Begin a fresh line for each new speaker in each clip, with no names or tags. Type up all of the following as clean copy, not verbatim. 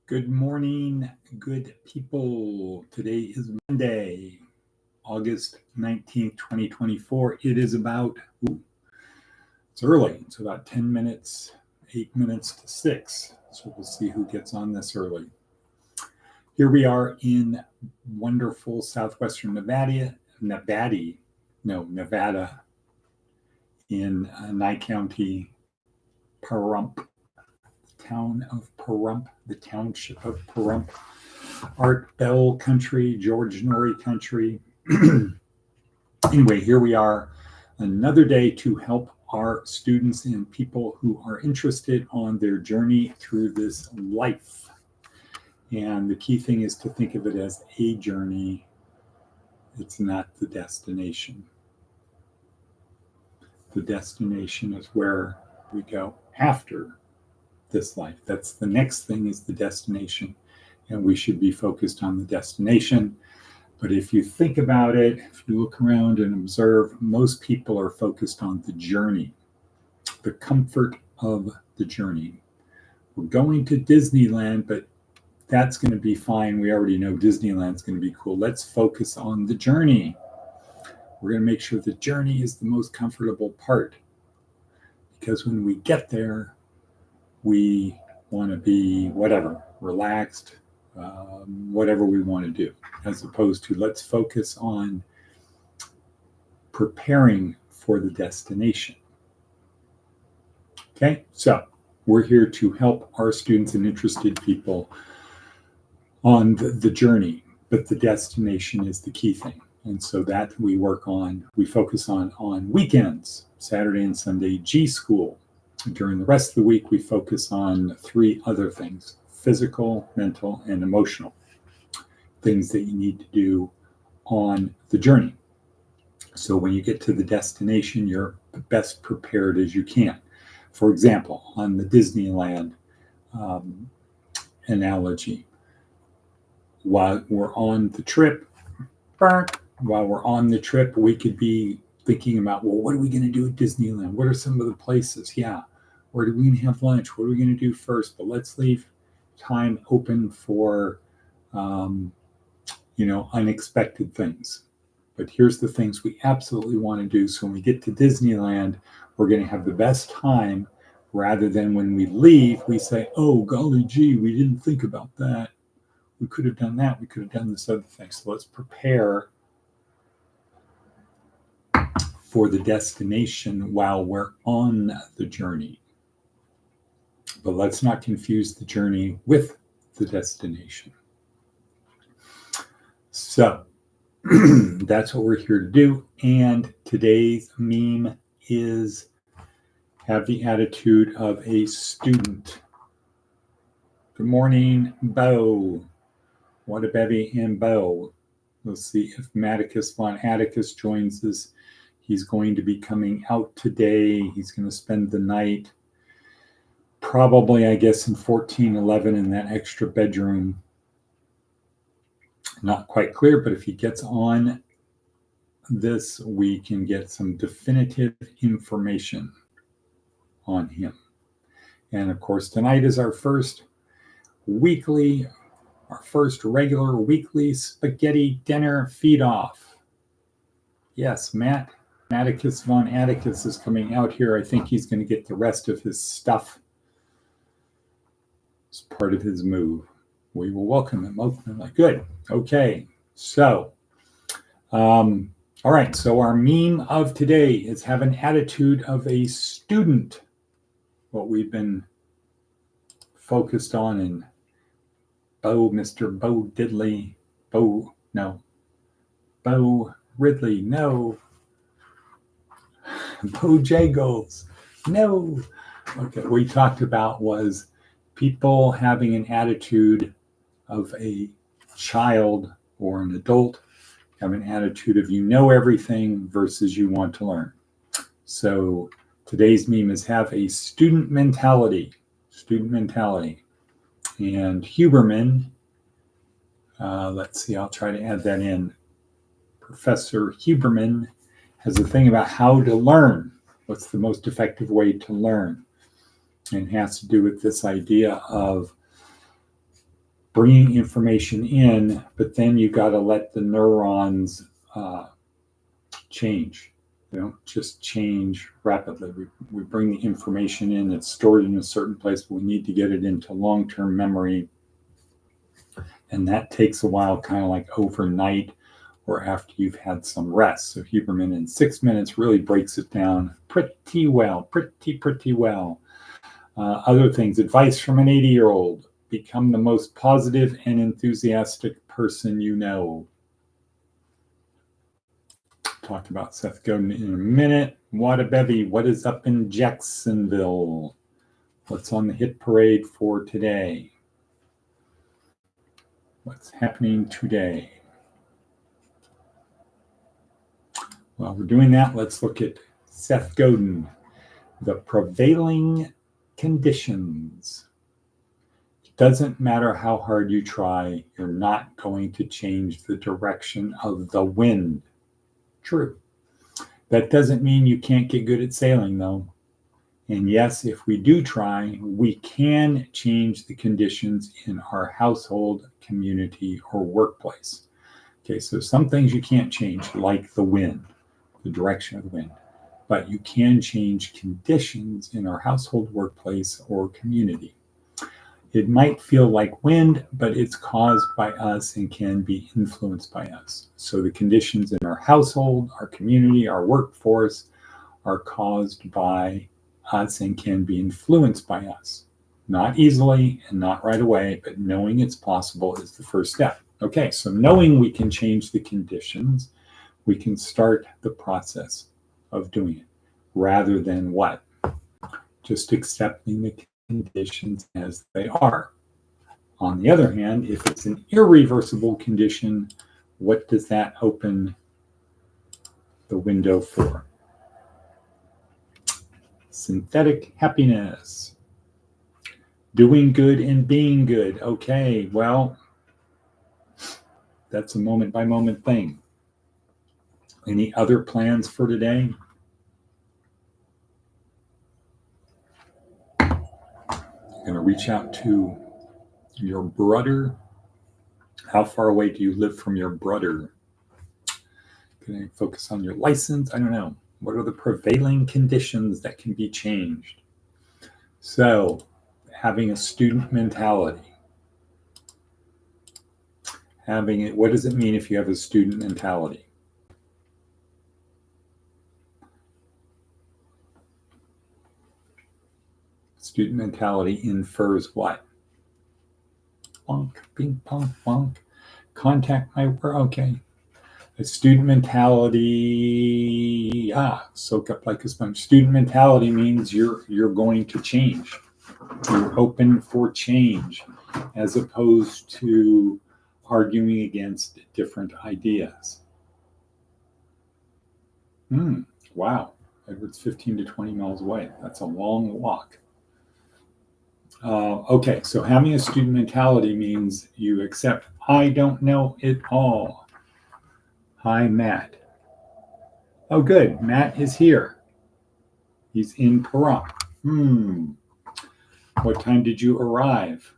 Good morning, good people. Today is Monday, August 19th, 2024. It is it's early. It's about 10 minutes, 8 minutes to 6. So we'll see who gets on this early. Here we are in wonderful southwestern Nevada, in Nye County, Pahrump. Town of Pahrump, the township of Pahrump, Art Bell country, George Norrie country. Anyway, here we are, another day to help our students and people who are interested on their journey through this life. And the key thing is to think of it as a journey. It's not the destination. The destination is where we go after this life. That's the next thing, is the destination, and we should be focused on the destination. But if you think about it, if you look around and observe, most people are focused on the journey, the comfort of the journey. We're going to Disneyland, but that's going to be fine. We already know Disneyland's going to be cool. Let's focus on the journey. We're going to make sure the journey is the most comfortable part, because when we get there, we want to be relaxed, whatever we want to do, as opposed to let's focus on preparing for the destination. Okay, so we're here to help our students and interested people on the journey, but the destination is the key thing. And so that we focus on weekends, Saturday and Sunday, G School. During the rest of the week, we focus on 3 other things: physical, mental, and emotional things that you need to do on the journey. So when you get to the destination, you're best prepared as you can. For example, on the Disneyland analogy, while we're on the trip, we could be thinking about, well, what are we going to do at Disneyland? What are some of the places? Yeah. Where are we going to have lunch? What are we going to do first? But let's leave time open for, unexpected things. But here's the things we absolutely want to do. So when we get to Disneyland, we're going to have the best time, rather than when we leave, we say, oh, golly gee, we didn't think about that. We could have done that. We could have done this other thing. So let's prepare for the destination while we're on the journey. But let's not confuse the journey with the destination. So that's what we're here to do. And today's meme is have the attitude of a student. Good morning, Bo. What a bevy and Bo. Let's see if Matticus von Atticus joins us. He's going to be coming out today. He's going to spend the night, probably, I guess, in 1411 in that extra bedroom. Not quite clear, but if he gets on this, we can get some definitive information on him. And of course, tonight is our first regular weekly spaghetti dinner feed-off. Yes, Matticus von Atticus is coming out here. I think he's going to get the rest of his stuff as part of his move. We will welcome him openly. Good. Okay. So, all right. So our meme of today is have an attitude of a student. What we've been focused on in Mr. Bo Ridley, no. Bojangles, no. Okay, what we talked about was people having an attitude of a child or an adult, have an attitude of you know everything versus you want to learn. So today's meme is have a student mentality. And Huberman, let's see, I'll try to add that in. Professor Huberman has a thing about how to learn. What's the most effective way to learn? And it has to do with this idea of bringing information in, but then you got to let the neurons change. They don't just change rapidly. We bring the information in, it's stored in a certain place, but we need to get it into long-term memory. And that takes a while, kind of like overnight or after you've had some rest. So Huberman in 6 minutes really breaks it down pretty well, pretty well. Other things, advice from an 80-year-old: become the most positive and enthusiastic person you know. Talk about Seth Godin in a minute. Wada Bevy, what is up in Jacksonville? What's on the hit parade for today? What's happening today? While we're doing that, let's look at Seth Godin, the prevailing conditions. It doesn't matter how hard you try, you're not going to change the direction of the wind. True. That doesn't mean you can't get good at sailing, though. And yes, if we do try, we can change the conditions in our household, community, or workplace. Okay, so some things you can't change, like the wind, the direction of the wind, but you can change conditions in our household, workplace, or community. It might feel like wind, but it's caused by us and can be influenced by us. So the conditions in our household, our community, our workforce are caused by us and can be influenced by us. Not easily and not right away, but knowing it's possible is the first step. Okay, so knowing we can change the conditions, we can start the process of doing it, rather than what? Just accepting the conditions as they are. On the other hand, if it's an irreversible condition, what does that open the window for? Synthetic happiness. Doing good and being good. Okay, well, that's a moment-by-moment thing. Any other plans for today? You're going to reach out to your brother. How far away do you live from your brother? Going to focus on your license? I don't know. What are the prevailing conditions that can be changed? So, having a student mentality. What does it mean if you have a student mentality? Student mentality infers what? Bonk, ping pong, bonk. Contact my work. Okay. A student mentality. Soak up like a sponge. Student mentality means you're going to change. You're open for change, as opposed to arguing against different ideas. Wow. Edward's 15 to 20 miles away. That's a long walk. Okay, so having a student mentality means you accept, I don't know it all. Hi, Matt. Oh, good. Matt is here. He's in Pahrump. What time did you arrive?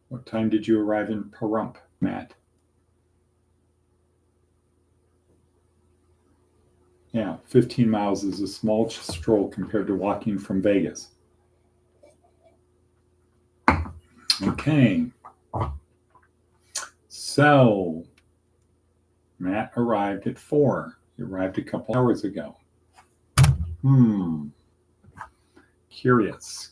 What time did you arrive in Pahrump, Matt? Yeah, 15 miles is a small stroll compared to walking from Vegas. Okay. So, Matt arrived at 4. He arrived a couple hours ago. Curious.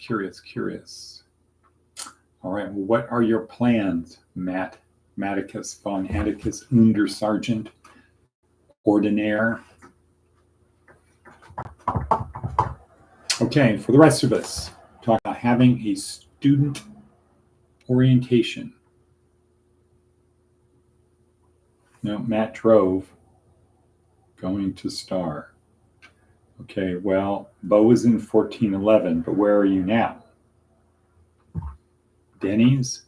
All right, well, what are your plans, Matt? Matticus von Atticus Untersergeant Ordinaire. Okay, for the rest of us, talk about having a student orientation. No, Matt drove, going to Star. Okay, well, Bo is in 1411, but where are you now? Denny's?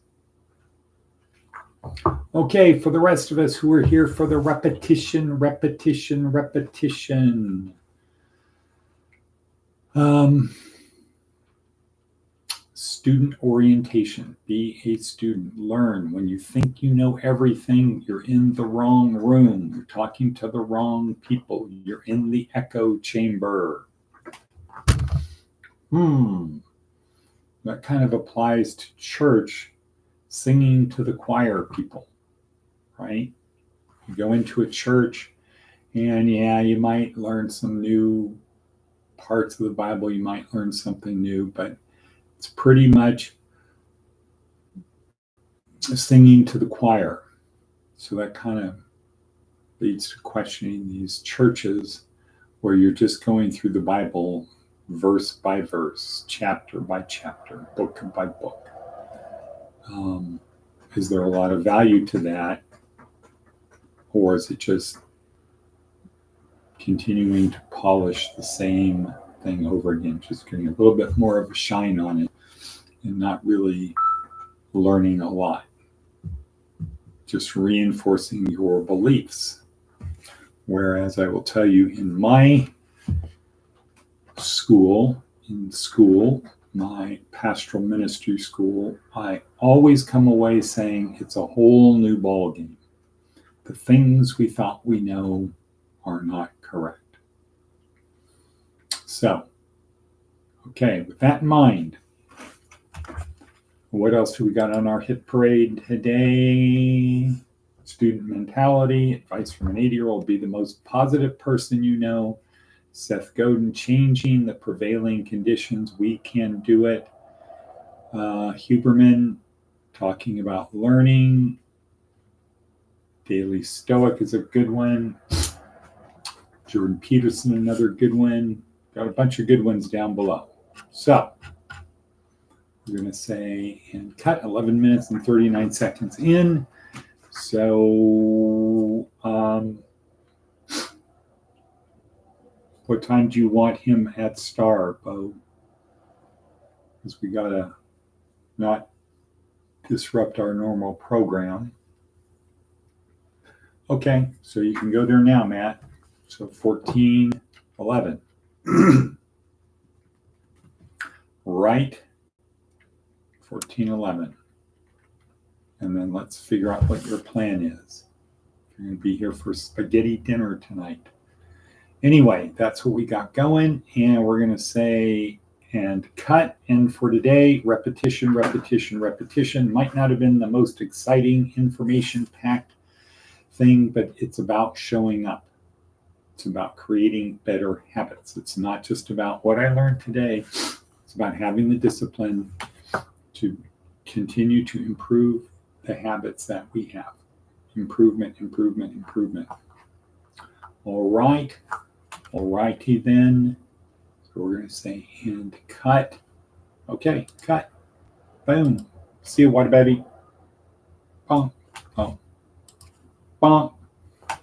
Okay, for the rest of us who are here for the repetition. student orientation. Be a student. Learn. When you think you know everything, you're in the wrong room. You're talking to the wrong people. You're in the echo chamber. That kind of applies to church, singing to the choir people, right? You go into a church and yeah, you might learn some new parts of the Bible. You might learn something new, but it's pretty much singing to the choir. So that kind of leads to questioning these churches where you're just going through the Bible verse by verse, chapter by chapter, book by book. Is there a lot of value to that? Or is it just continuing to polish the same thing over again, just getting a little bit more of a shine on it and not really learning a lot? Just reinforcing your beliefs. Whereas I will tell you, in my school, my pastoral ministry school, I always come away saying it's a whole new ballgame. The things we thought we know are not correct. So, okay, with that in mind, what else do we got on our hit parade today? Student mentality, advice from an 80-year-old, be the most positive person you know. Seth Godin, changing the prevailing conditions, we can do it. Huberman, talking about learning. Daily Stoic is a good one. Jordan Peterson, another good one. Got a bunch of good ones down below. So, we're going to say and cut 11 minutes and 39 seconds in. So, what time do you want him at Star, Bo? Because we got to not disrupt our normal program. Okay, so you can go there now, Matt. So 14:11. Right? 14:11. And then let's figure out what your plan is. You're going to be here for spaghetti dinner tonight. Anyway, that's what we got going. And we're going to say and cut. And for today, repetition, repetition, repetition. Might not have been the most exciting, information-packed thing, but it's about showing up. It's about creating better habits. It's not just about what I learned today. It's about having the discipline to continue to improve the habits that we have. Improvement, improvement, improvement. All right. All righty then. So we're going to say and cut. Okay, cut. Boom. See you, water baby. Bonk, bonk, bonk.